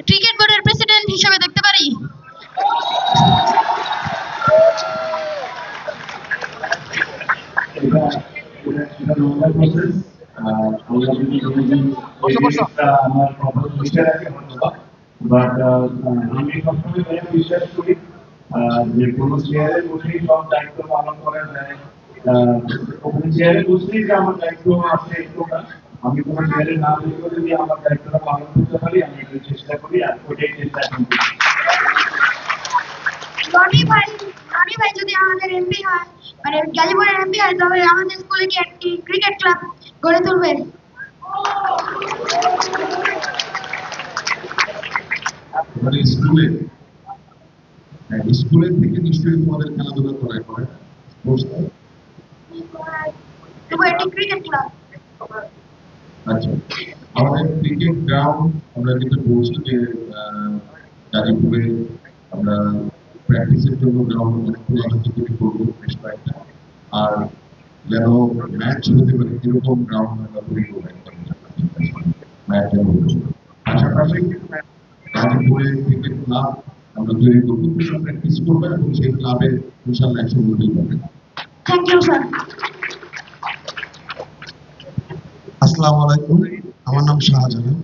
Cricket বোর্ডের president হিসেবে দেখতে পারি? আমি সবসময় বিশ্বাস করি যে কোনো চেয়ারে বসেই সব দায়িত্ব পালন করা যায়। চেয়ারে বসলেই যে আমার দায়িত্ব আছে এরকম না। আমি কোনো চেয়ারে না বসে যদি আমার দায়িত্বটা পালন করতে পারি আমি একটু চেষ্টা করি আর ওটাই চেষ্টা এখন করি। রনি ভাই যদি আমাদের এমপি হয়, মানে গাজীপুরের এমপি হয়, তবে আমাদের স্কুলে কি একটি ক্রিকেট ক্লাব গড়ে তুলবে? মানে স্কুলের থেকে নিশ্চয়ই তোমাদের খেলাধুলা করায় হয় একটি ক্রিকেট ক্লাব। আচ্ছা, আমাদের ক্রিকেট গ্রাউন্ড আমরা যেটা বলছি যে গাজীপুরে আমরা প্র্যাকটিসের জন্য গ্রাউন্ড তৈরি করবো বেশ কয়েকটা, আর যেন ম্যাচ হতে পারে এরকম গ্রাউন্ড আমরা তৈরি করবো ম্যাচ। পাশাপাশি গাজীপুরে ক্রিকেট ক্লাব আমরা তৈরি করবো, প্র্যাকটিস করবো এবং সেই ক্লাবে ইনশাআল্লাহ একসঙ্গে হতে পারবে। Thank you sir. আসসালামু আলাইকুম, আমার নাম শাহজাহান।